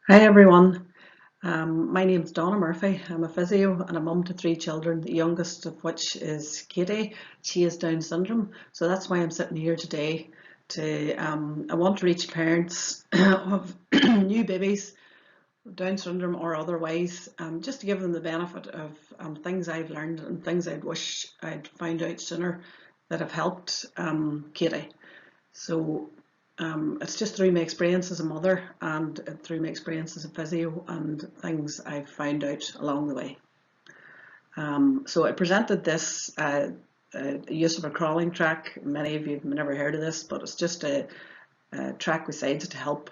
Hi everyone, my name is Donna Murphy. I'm a physio and a mum to three children, the youngest of which is Katie. She has Down syndrome, so that's why I'm sitting here today. I want to reach parents of new babies, Down syndrome or otherwise, just to give them the benefit of things I've learned and things I'd wish I'd found out sooner that have helped Katie. So it's just through my experience as a mother and through my experience as a physio and things I've found out along the way. So I presented this use of a crawling track. Many of you have never heard of this, but it's just a track we decided to help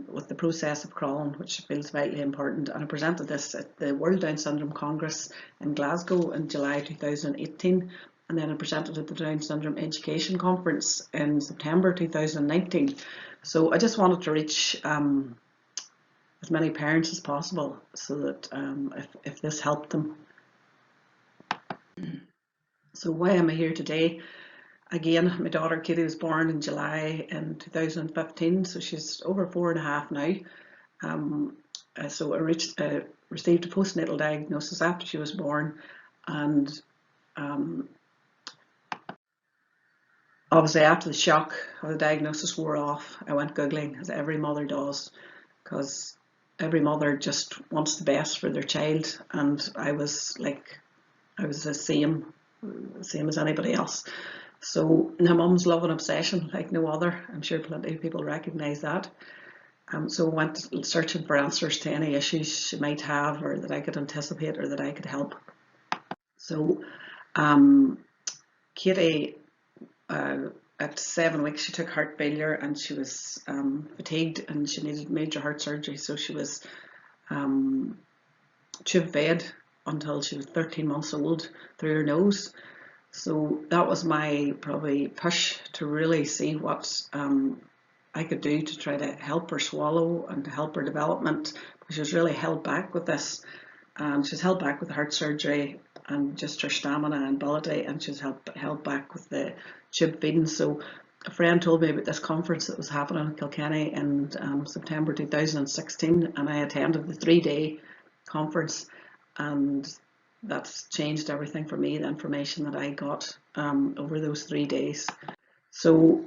with the process of crawling, which feels vitally important. And I presented this at the World Down Syndrome Congress in Glasgow in July 2018. And then I presented at the Down Syndrome Education Conference in September 2019. So I just wanted to reach as many parents as possible so that if this helped them. So why am I here today? Again, my daughter Katie was born in July in 2015, so she's over 4.5 now. So I received a postnatal diagnosis after she was born, and obviously after the shock of the diagnosis wore off, I went Googling, as every mother does, because every mother just wants the best for their child, and I was the same as anybody else. So my mum's love and obsession like no other. I'm sure plenty of people recognise that. So I went searching for answers to any issues she might have, or that I could anticipate, or that I could help. So Katie, at 7 weeks, she took heart failure and she was fatigued and she needed major heart surgery. So she was tube fed until she was 13 months old through her nose. So that was my probably push to really see what I could do to try to help her swallow and to help her development, because she was really held back with this. And she was held back with the heart surgery and just her stamina and ability, and she was held back with the tube feeding. So a friend told me about this conference that was happening in Kilkenny in September 2016, and I attended the 3-day conference, and that's changed everything for me, the information that I got over those 3 days. So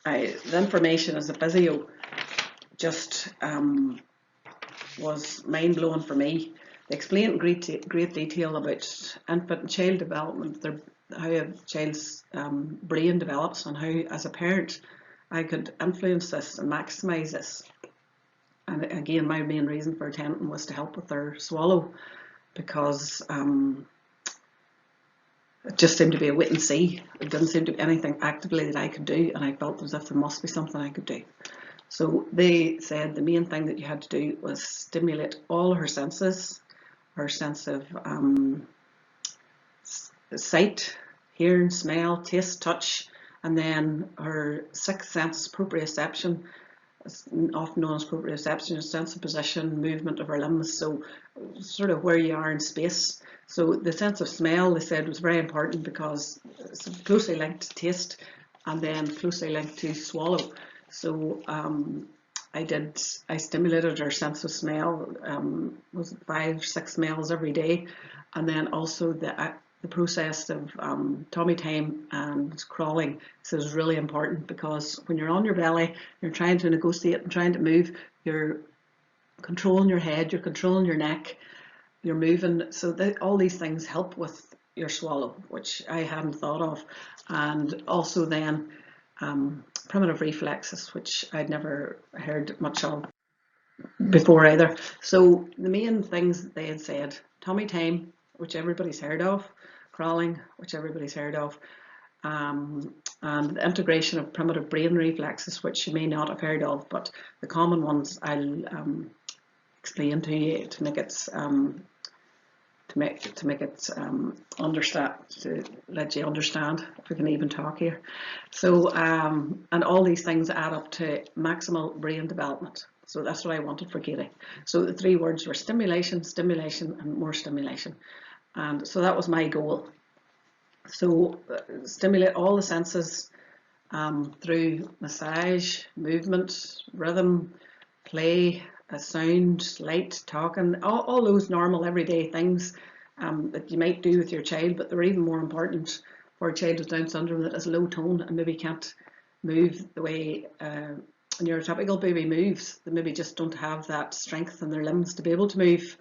the information as a physio just was mind-blowing for me. They explained in great detail about infant and child development, how a child's brain develops, and how, as a parent, I could influence this and maximise this. And again, my main reason for attending was to help with their swallow, because it just seemed to be a wait and see. It didn't seem to be anything actively that I could do, and I felt as if there must be something I could do. So they said the main thing that you had to do was stimulate all her senses, her sense of sight, hearing, smell, taste, touch, and then her sixth sense, proprioception, often known as proprioception, a sense of position, movement of her limbs, so sort of where you are in space. So the sense of smell, they said, was very important because it's closely linked to taste and then closely linked to swallow. So I stimulated her sense of smell, was it 5-6 smells every day, and then also the process of tummy time and crawling. So it's really important, because when you're on your belly, you're trying to negotiate and trying to move, you're controlling your head, you're controlling your neck, you're moving. So all these things help with your swallow, which I hadn't thought of. And also then primitive reflexes, which I'd never heard much of before either. So the main things that they had said: tummy time, which everybody's heard of; crawling, which everybody's heard of; and the integration of primitive brain reflexes, which you may not have heard of, but the common ones I'll explain to you to make it understand, to let you understand, if we can even talk here. So and all these things add up to maximal brain development. So that's what I wanted for Katie. So the 3 words were stimulation, stimulation, and more stimulation. And so that was my goal. So stimulate all the senses through massage, movement, rhythm, play, sound, light, talking, all those normal everyday things that you might do with your child, but they're even more important for a child with Down syndrome that has low tone and maybe can't move the way a neurotypical baby moves. They maybe just don't have that strength in their limbs to be able to move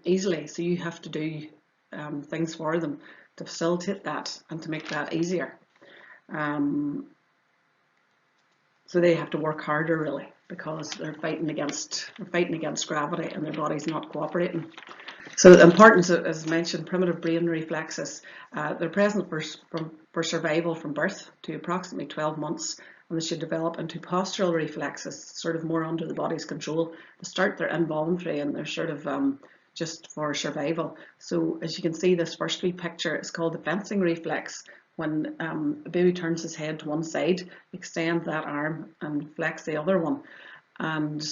easily. So you have to do things for them to facilitate that and to make that easier. So they have to work harder really, because they're fighting against gravity and their body's not cooperating. So the importance, as mentioned, primitive brain reflexes, they're present for survival from birth to approximately 12 months, and they should develop into postural reflexes, sort of more under the body's control. To start, they're involuntary and they're sort of just for survival. So as you can see, this first wee picture is called the fencing reflex. When a baby turns his head to one side, extend that arm and flex the other one. And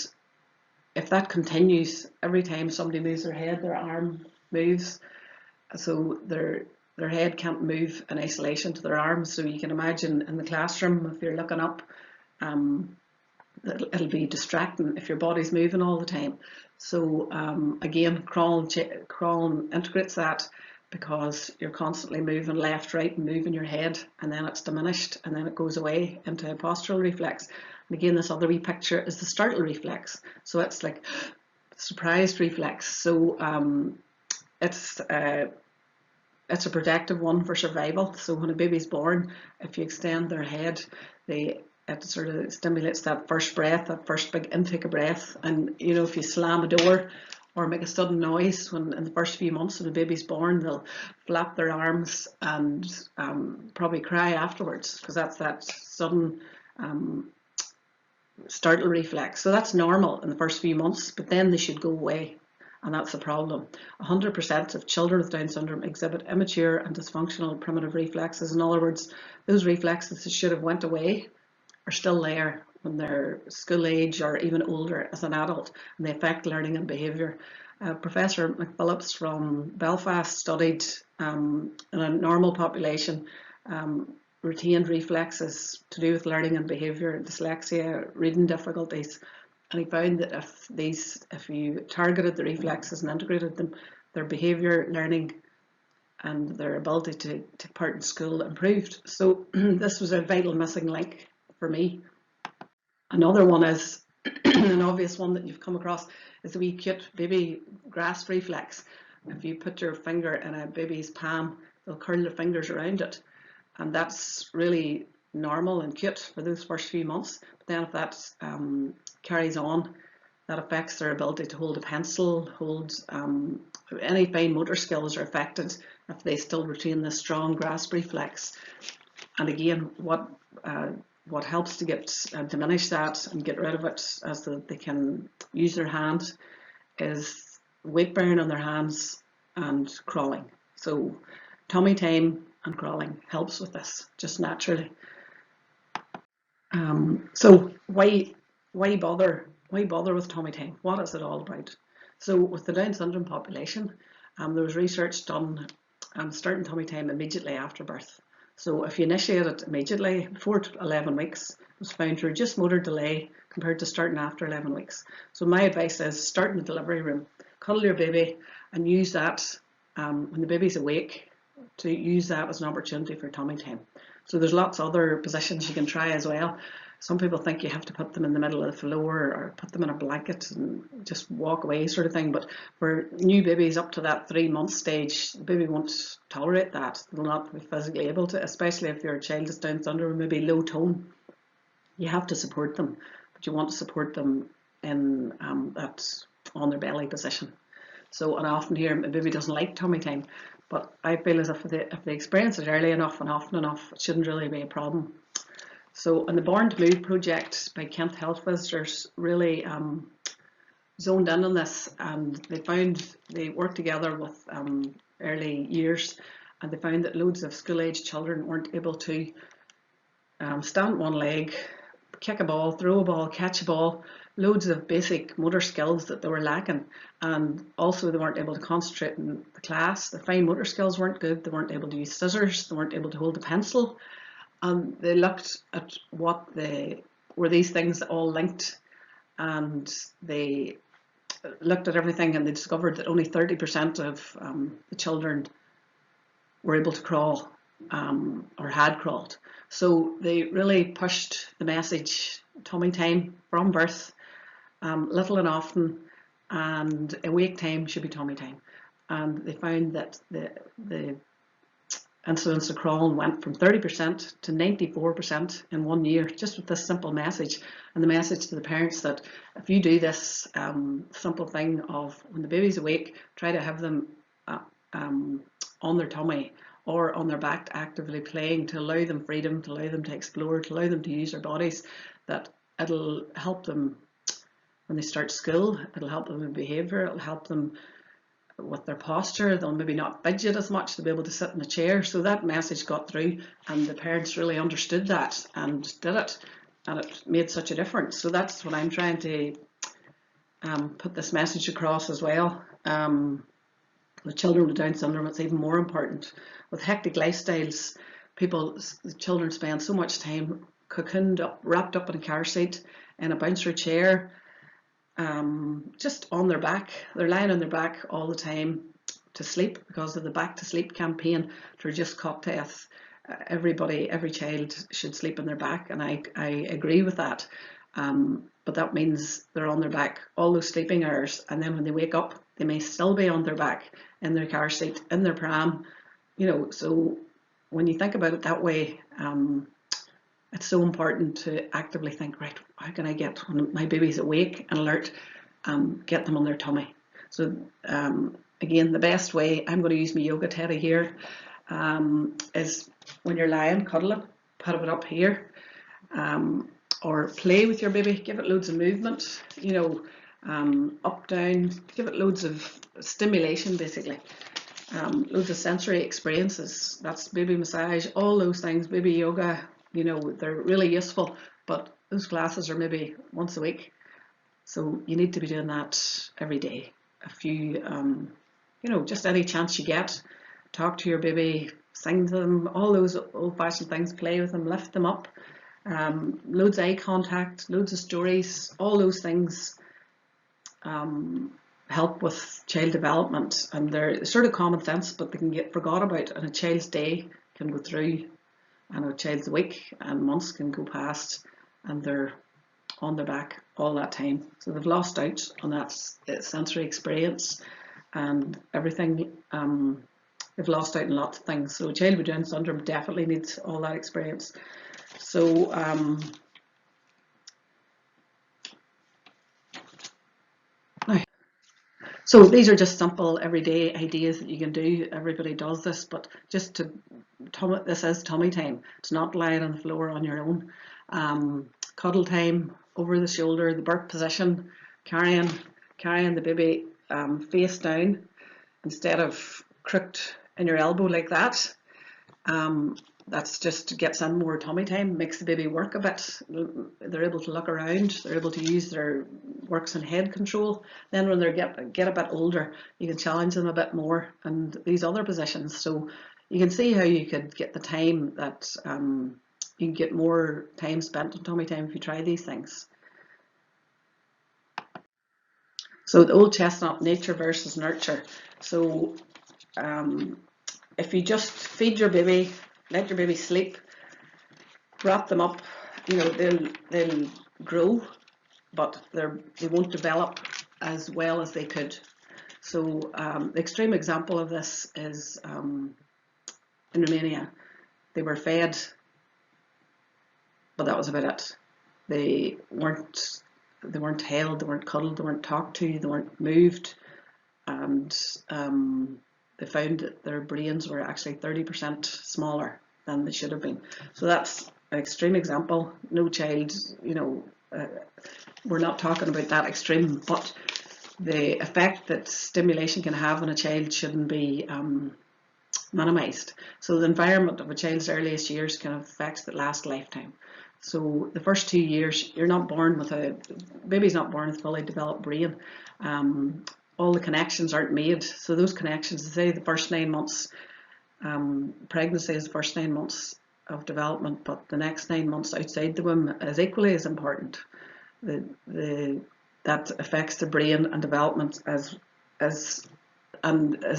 if that continues, every time somebody moves their head, their arm moves. So their head can't move in isolation to their arms. So you can imagine in the classroom, if you're looking up, it'll be distracting if your body's moving all the time. So again, CRAWUNG integrates that, because you're constantly moving left, right, and moving your head, and then it's diminished, and then it goes away into a postural reflex. And again, this other wee picture is the startle reflex. So it's like surprised reflex. So it's a protective one for survival. So when a baby's born, if you extend their head, it sort of stimulates that first breath, that first big intake of breath. And you know, if you slam a door or make a sudden noise when in the first few months when the baby's born, they'll flap their arms and probably cry afterwards, because that's that sudden startle reflex. So that's normal in the first few months, but then they should go away, and that's the problem. 100% of children with Down syndrome exhibit immature and dysfunctional primitive reflexes. In other words, those reflexes that should have went away are still there when they're school age or even older as an adult, and they affect learning and behaviour. Professor McPhillips from Belfast studied in a normal population retained reflexes to do with learning and behaviour, dyslexia, reading difficulties, and he found that if you targeted the reflexes and integrated them, their behaviour, learning, and their ability to take part in school improved. So this was a vital missing link for me. Another one is an obvious one that you've come across is the wee cute baby grasp reflex. If you put your finger in a baby's palm, they'll curl their fingers around it, and that's really normal and cute for those first few months. But then if that carries on, that affects their ability to hold a pencil, any fine motor skills are affected if they still retain this strong grasp reflex. And again, what helps to diminish that and get rid of it as they can use their hand is weight bearing on their hands and crawling. So tummy time and crawling helps with this, just naturally. So why bother with tummy time? What is it all about? So with the Down syndrome population, there was research done starting tummy time immediately after birth. So if you initiate it immediately, before 11 weeks, it was found to reduce motor delay compared to starting after 11 weeks. So my advice is start in the delivery room, cuddle your baby, and use that when the baby's awake, to use that as an opportunity for tummy time. So there's lots of other positions you can try as well. Some people think you have to put them in the middle of the floor or put them in a blanket and just walk away sort of thing. But for new babies up to that 3-month stage, the baby won't tolerate that. They'll not be physically able to, especially if your child is Down syndrome, maybe low tone. You have to support them, but you want to support them in that on their belly position. So, and I often hear a baby doesn't like tummy time, but I feel as if they experience it early enough and often enough, it shouldn't really be a problem. So in the Born to Move project by Kent Health Visitors really zoned in on this, and they worked together with early years, and they found that loads of school-age children weren't able to stand on one leg, kick a ball, throw a ball, catch a ball, loads of basic motor skills that they were lacking, and also they weren't able to concentrate in the class. The fine motor skills weren't good, they weren't able to use scissors, they weren't able to hold a pencil. And they looked at were these things all linked, and they looked at everything, and they discovered that only 30% of the children were able to crawl or had crawled. So they really pushed the message, tummy time from birth, little and often, and awake time should be tummy time. And they found that the incidence of crawling went from 30% to 94% in 1 year, just with this simple message. And the message to the parents that if you do this simple thing of when the baby's awake, try to have them on their tummy or on their back actively playing, to allow them freedom, to allow them to explore, to allow them to use their bodies, that it'll help them when they start school, it'll help them in behaviour, it'll help them with their posture, they'll maybe not fidget as much, they'll be able to sit in a chair. So that message got through, and the parents really understood that and did it, and it made such a difference. So that's what I'm trying to put this message across as well. With children with Down syndrome, it's even more important. With hectic lifestyles, the children spend so much time cocooned up, wrapped up in a car seat, in a bouncer chair, just on their back. They're lying on their back all the time to sleep because of the Back to Sleep campaign to reduce cot death. Every child should sleep on their back, and I agree with that. But that means they're on their back all those sleeping hours, and then when they wake up, they may still be on their back in their car seat, in their pram, you know. So when you think about it that way, it's so important to actively think, right, how can I get, when my baby's awake and alert, get them on their tummy. So again, the best way, I'm going to use my yoga teddy here, is when you're lying, cuddle it, put it up here, or play with your baby, give it loads of movement, you know, up, down, give it loads of stimulation basically. Loads of sensory experiences. That's baby massage, all those things, baby yoga, you know, they're really useful, but those classes are maybe once a week. So you need to be doing that every day. A few, you know, just any chance you get, talk to your baby, sing to them, all those old-fashioned things, play with them, lift them up, loads of eye contact, loads of stories, all those things help with child development, and they're sort of common sense, but they can get forgot about, and a child's day can go through, and a child's week and months can go past, and they're on their back all that time. So they've lost out on that sensory experience and everything. They've lost out on lots of things. So a child with Down syndrome definitely needs all that experience. So so these are just simple everyday ideas that you can do. Everybody does this, but just to this is tummy time. It's not lying on the floor on your own. Cuddle time, over the shoulder, the birth position, carrying the baby face down instead of crooked in your elbow like that. That's just gets in more tummy time, makes the baby work a bit. They're able to look around, they're able to use their works in head control. Then when they get a bit older, you can challenge them a bit more and these other positions. So you can see how you could get the time that you can get more time spent on tummy time if you try these things. So the old chestnut, nature versus nurture. So if you just feed your baby, let your baby sleep, wrap them up, you know, they'll grow, but they won't develop as well as they could. So the extreme example of this is in Romania. They were fed, but that was about it. They weren't held, they weren't cuddled, they weren't talked to, they weren't moved, and they found that their brains were actually 30% smaller than they should have been. So that's an extreme example. No child, you know, we're not talking about that extreme, but the effect that stimulation can have on a child shouldn't be minimised. So the environment of a child's earliest years can affect the last lifetime. So the first 2 years, you're not born with baby's not born with a fully developed brain. All the connections aren't made. So those connections, say the first 9 months, pregnancy is the first 9 months of development, but the next 9 months outside the womb is equally as important. that affects the brain and development as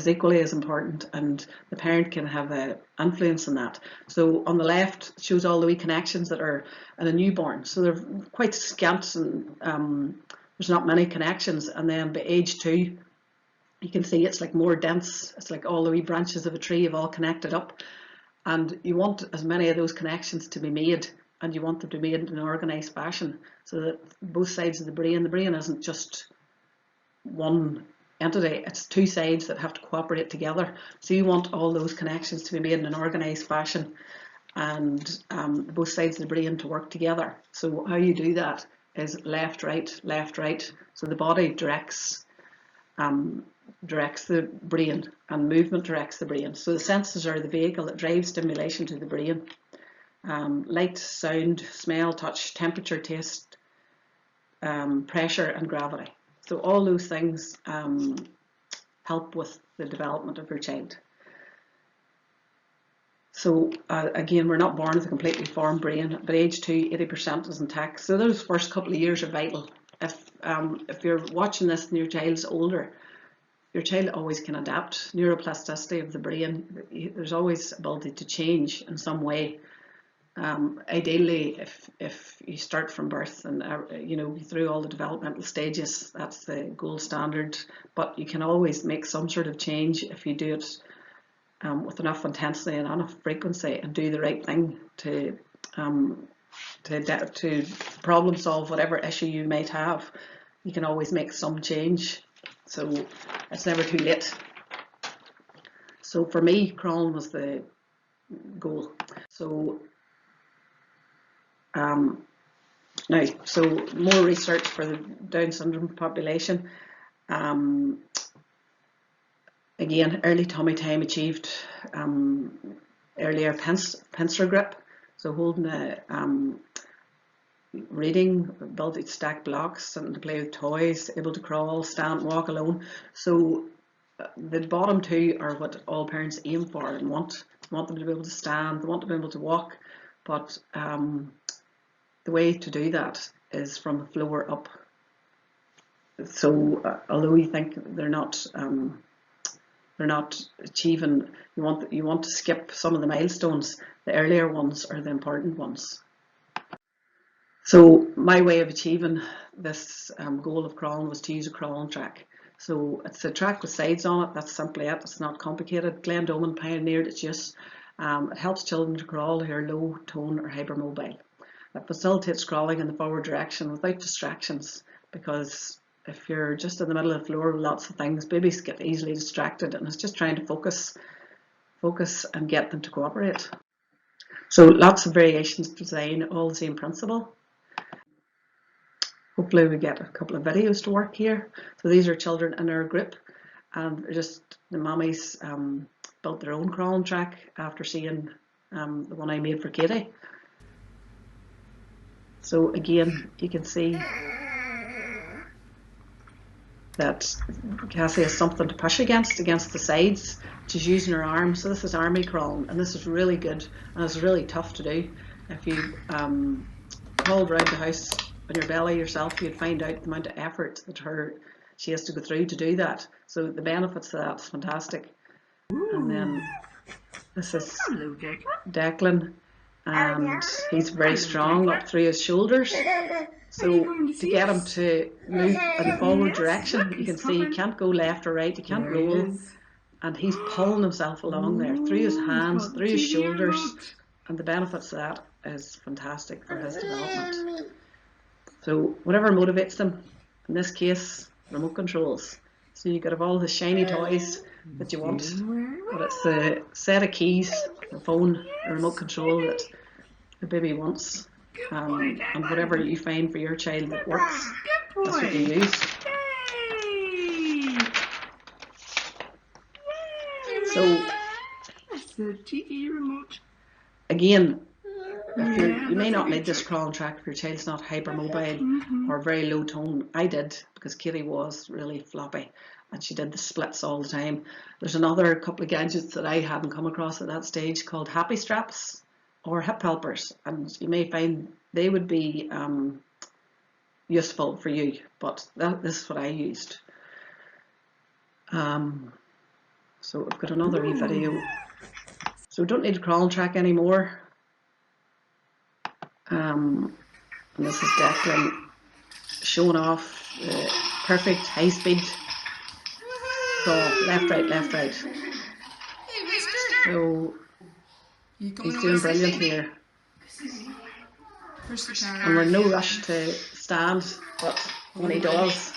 equally as important, and the parent can have an influence in that. So on the left shows all the wee connections that are in a newborn, so they're quite scant, and there's not many connections. And then by age 2, you can see it's like more dense. It's like all the wee branches of a tree have all connected up, and you want as many of those connections to be made, and you want them to be made in an organised fashion, so that both sides of the brain isn't just one entity, it's 2 sides that have to cooperate together. So you want all those connections to be made in an organised fashion, and both sides of the brain to work together. So how you do that is left, right. So the body directs the brain, and movement directs the brain. So the senses are the vehicle that drives stimulation to the brain. Light, sound, smell, touch, temperature, taste, pressure and gravity. So all those things help with the development of your child. So again, we're not born with a completely formed brain, but age 2, 80% is intact. So those first couple of years are vital. If you're watching this and your child's older, your child always can adapt. Neuroplasticity of the brain, there's always ability to change in some way. Ideally, if you start from birth and through all the developmental stages, that's the gold standard. But you can always make some sort of change if you do it with enough intensity and enough frequency, and do the right thing to problem solve whatever issue you might have. You can always make some change, so it's never too late. So for me, crawling was the goal. So so more research for the Down syndrome population. Again, early tummy time achieved earlier pincer grip, so holding a reading, ability to stack blocks, something to play with toys, able to crawl, stand, walk alone. So the bottom 2 are what all parents aim for and want. They want them to be able to stand, they want to be able to walk, but the way to do that is from the floor up. So although you think they're not achieving, you want to skip some of the milestones. The earlier ones are the important ones. So my way of achieving this goal of crawling was to use a crawling track. So it's a track with sides on it. That's simply it. It's not complicated. Glenn Doman pioneered its use. It helps children to crawl who are low, tone or hypermobile. It facilitates crawling in the forward direction without distractions, because if you're just in the middle of the floor with lots of things, babies get easily distracted, and it's just trying to focus and get them to cooperate. So lots of variations to design, all the same principle. Hopefully we get a couple of videos to work here. So these are children in our group, and just the mummies built their own crawling track after seeing the one I made for Katie. So again, you can see that Cassie has something to push against the sides. She's using her arms. So this is army crawling, and this is really good, and it's really tough to do. If you crawled around the house on your belly yourself, you'd find out the amount of effort that she has to go through to do that. So the benefits of that is fantastic. Ooh. And then this is Declan, and he's very strong up through his shoulders. So to get him to move in the forward direction, you can see he can't go left or right, he can't roll, and he's pulling himself along there through his hands, through his shoulders, and the benefits of that is fantastic for his development. So whatever motivates them, in this case, remote controls. So you could have all the shiny toys that you want, but it's the set of keys, the phone, the remote control that the baby wants. And whatever you find for your child that works, that's what you use. So that's the TV remote. Again, you may not need this crawling track if your child's not hypermobile or very low tone. I did, because Katie was really floppy and she did the splits all the time. There's another couple of gadgets that I hadn't come across at that stage called happy straps or hip helpers, and you may find they would be useful for you, but this is what I used. So I've got another video. So don't need a crawling track anymore. And this is Declan showing off the perfect high speed crawl, left, right, left, right. So he's doing brilliant here. And we're in no rush to stand, but when he does,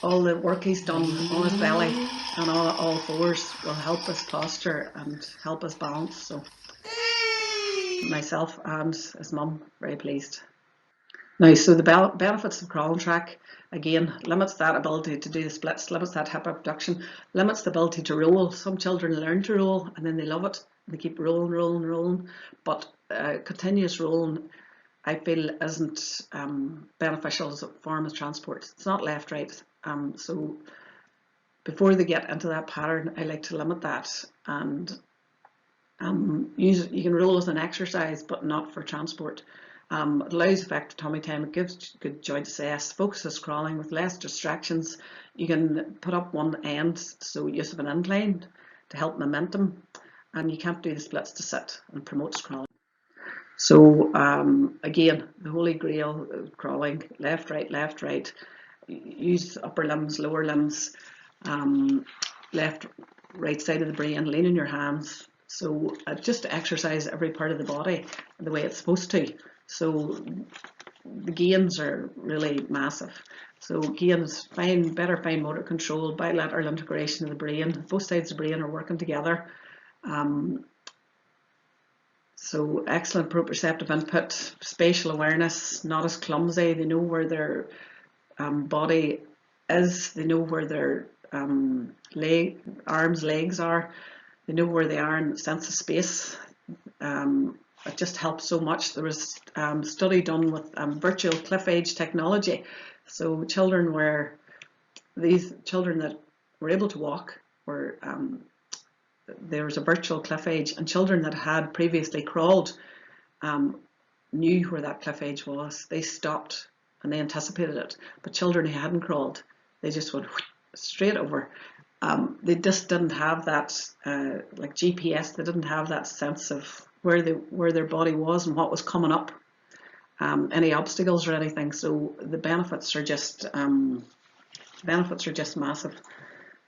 all the work he's done on his belly and on all fours will help his posture and help his balance. So myself and his mum very pleased. Now, so the benefits of crawling track, again, limits that ability to do the splits, limits that hip abduction, limits the ability to roll. Some children learn to roll and then they love it. They keep rolling, rolling, rolling. But continuous rolling, I feel, isn't beneficial as a form of transport. It's not left, right. So before they get into that pattern, I like to limit that and you can roll as an exercise, but not for transport. It allows effective tummy time, it gives good joint access, focuses crawling with less distractions. You can put up one end, so use of an incline to help momentum, and you can't do the splits to sit and promotes crawling. So again, the holy grail of crawling, left, right, use upper limbs, lower limbs, left, right side of the brain, lean in your hands. So just to exercise every part of the body the way it's supposed to. So the gains are really massive. So gains, better fine motor control, bilateral integration of the brain. Both sides of the brain are working together. So excellent proprioceptive input, spatial awareness, not as clumsy. They know where their body is. They know where their arms, legs are. They know where they are in the sense of space. It just helps so much. There was a study done with virtual cliff edge technology. So these children that were able to walk were there was a virtual cliff edge, and children that had previously crawled knew where that cliff edge was. They stopped and they anticipated it. But children who hadn't crawled, they just went straight over. They just didn't have that, like GPS, they didn't have that sense of where their body was and what was coming up, any obstacles or anything. So the benefits are just massive.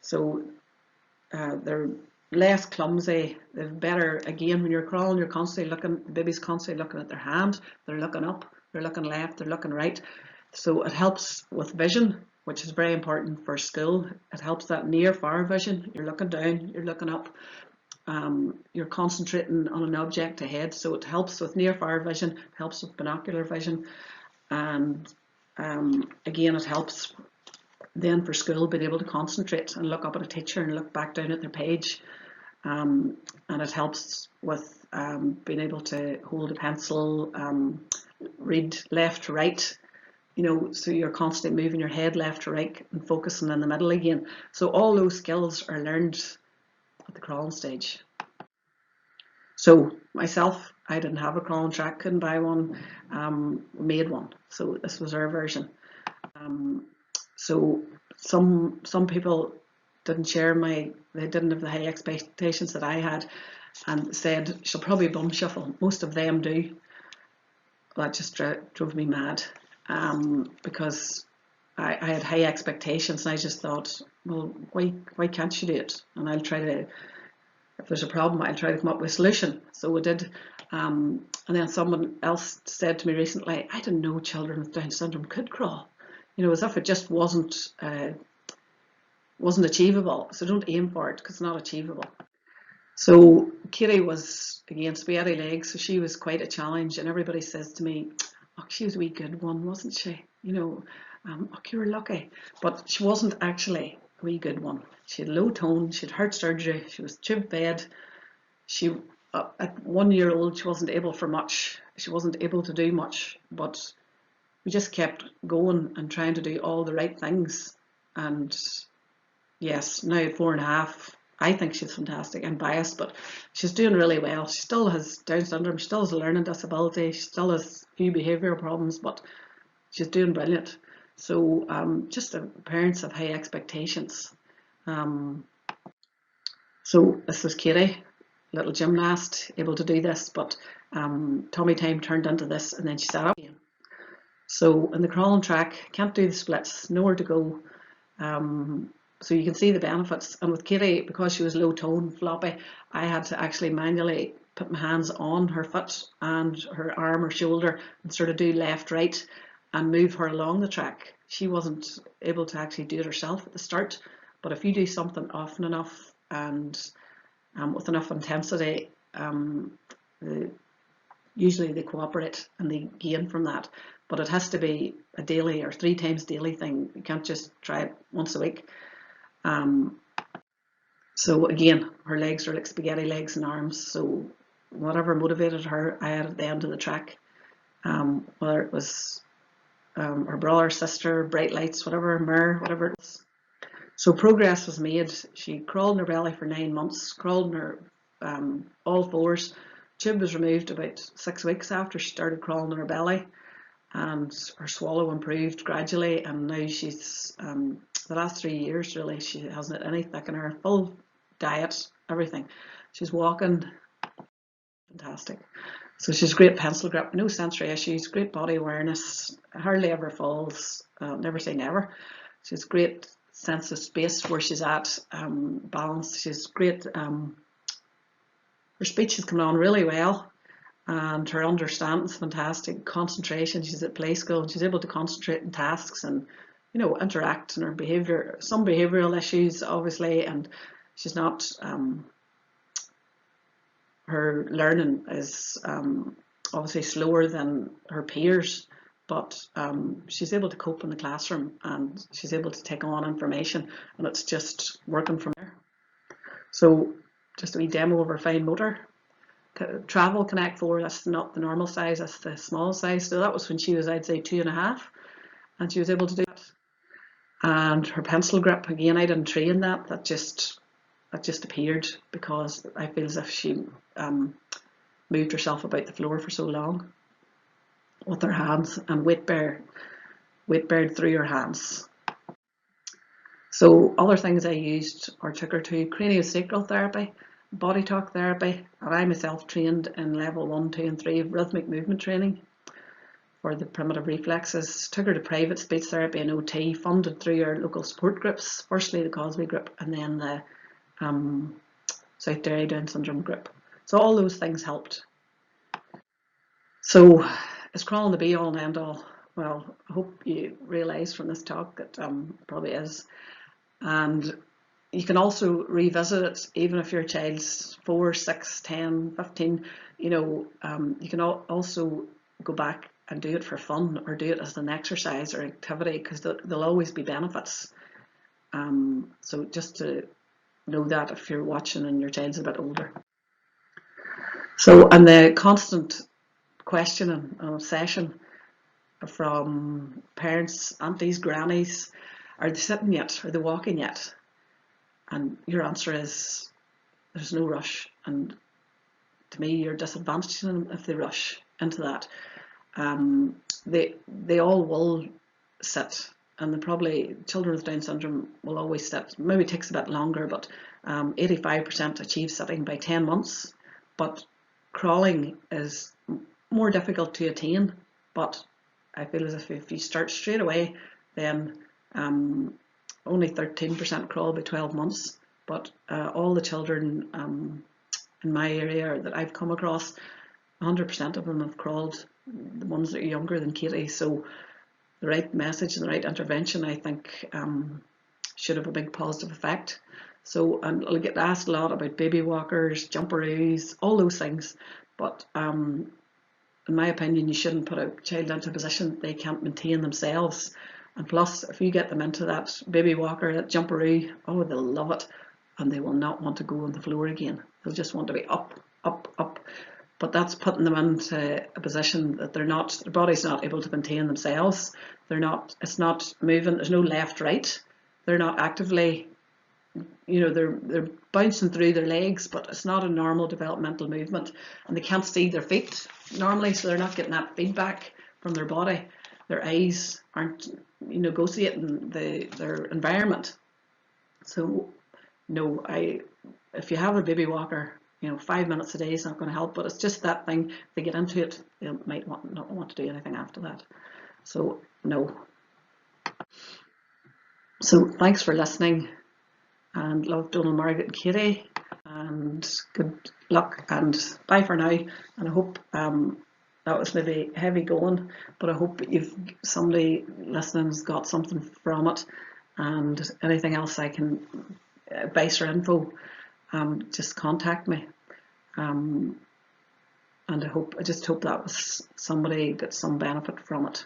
So they're less clumsy. They're better. Again, when you're crawling, you're constantly looking. The baby's constantly looking at their hand. They're looking up. They're looking left. They're looking right. So it helps with vision, which is very important for school. It helps that near far vision. You're looking down. You're looking up. You're concentrating on an object ahead. So it helps with near far vision. Helps with binocular vision, and again, it helps then for school being able to concentrate and look up at a teacher and look back down at their page, and it helps with being able to hold a pencil, read left to right, so you're constantly moving your head left to right and focusing in the middle again. So all those skills are learned at the crawling stage. So myself, I didn't have a crawling track, couldn't buy one, made one. So this was our version. So some people didn't share they didn't have the high expectations that I had, and said she'll probably bum shuffle. Most of them do. That just drove me mad, because I had high expectations, and I just thought, well, why can't she do it? And I'll try to, if there's a problem, I'll try to come up with a solution. So we did. And then someone else said to me recently, I didn't know children with Down syndrome could crawl. As if it just wasn't achievable. So don't aim for it, because it's not achievable. So Katie was, again, spaghetti legs, so she was quite a challenge, and everybody says to me, oh, she was a wee good one, wasn't she? Oh, you were lucky. But she wasn't actually a wee good one. She had low tone, she had heart surgery, she was tube fed. She, at 1 year old, she wasn't able for much. She wasn't able to do much, but we just kept going and trying to do all the right things. And yes, now at 4.5, I think she's fantastic. I'm biased, but she's doing really well. She still has Down syndrome, she still has a learning disability, she still has a few behavioural problems, but she's doing brilliant. So just the parents have high expectations. So this was Katie, little gymnast, able to do this, but tummy time turned into this, and then she sat up again. So in the crawling track, can't do the splits, nowhere to go. So you can see the benefits. And with Katie, because she was low tone, floppy, I had to actually manually put my hands on her foot and her arm or shoulder and sort of do left, right and move her along the track. She wasn't able to actually do it herself at the start, but if you do something often enough and with enough intensity, usually they cooperate and they gain from that. But it has to be a daily or 3 times daily thing. You can't just try it once a week. So again, her legs are like spaghetti legs and arms. So whatever motivated her, I had at the end of the track. Whether it was her brother, sister, bright lights, whatever, mirror, whatever it was. So progress was made. She crawled in her belly for 9 months, crawled in her all fours. Tube was removed about 6 weeks after she started crawling in her belly, and her swallow improved gradually, and now she's the last 3 years really she hasn't had any thickener, full diet, everything. She's walking fantastic. So she's great pencil grip, no sensory issues, great body awareness, hardly ever falls, never say never. She's great sense of space where she's at, balance. She's great. Her speech is coming on really well, and her understanding's fantastic. Concentration, she's at play school and she's able to concentrate on tasks and, you know, interact. And her behaviour, some behavioural issues obviously, and she's not, her learning is obviously slower than her peers, but she's able to cope in the classroom and she's able to take on information, and it's just working from there. So just a wee demo of her fine motor. Travel Connect 4, that's not the normal size, that's the small size. So that was when she was, I'd say, 2.5, and she was able to do that. And her pencil grip, again, I didn't train that. That just appeared because I feel as if she moved herself about the floor for so long with her hands, and weight beared through her hands. So other things I used or took her to craniosacral therapy, body talk therapy, and I myself trained in level 1, 2 and 3 of rhythmic movement training for the primitive reflexes. Took her to private speech therapy and OT, funded through our local support groups, firstly the Cosby group and then the South Derry Down Syndrome group. So all those things helped. So is crawling the be all and end all? Well, I hope you realise from this talk that probably is. And you can also revisit it even if your child's 4, 6, 10, 15, you know, you can also go back and do it for fun or do it as an exercise or activity, because there'll always be benefits. So just to know that if you're watching and your child's a bit older. So, and the constant questioning and obsession from parents, aunties, grannies, are they sitting yet? Are they walking yet? And your answer is there's no rush. And to me, you're disadvantaging them if they rush into that. They all will sit, and probably children with Down syndrome will always sit. Maybe it takes a bit longer, but 85% achieve sitting by 10 months. But crawling is more difficult to attain, but I feel as if you start straight away, then only 13% crawl by 12 months, but all the children in my area that I've come across, 100% of them have crawled, the ones that are younger than Katie. So the right message and the right intervention, I think, should have a big positive effect. So, and I'll get asked a lot about baby walkers, jumperoos, all those things, but in my opinion, you shouldn't put a child into a position that they can't maintain themselves. And plus, if you get them into that baby walker, that jumperoo, oh, they'll love it, and they will not want to go on the floor again. They'll just want to be up, up, up. But that's putting them into a position that they're not, their body's not able to maintain themselves. They're not, it's not moving, there's no left, right. They're not actively, you know, they're bouncing through their legs, but it's not a normal developmental movement, and they can't see their feet normally, so they're not getting that feedback from their body. their eyes aren't negotiating their environment. So no, if you have a baby walker, 5 minutes a day is not going to help, but it's just that thing, if they get into it, they might not want to do anything after that. So no. So thanks for listening, and love, Donald, Margaret and Katie, and good luck, and bye for now. And I hope that was maybe heavy going, but I hope somebody listening's got something from it, and anything else I can, advice or info, just contact me. And I just hope that somebody gets some benefit from it.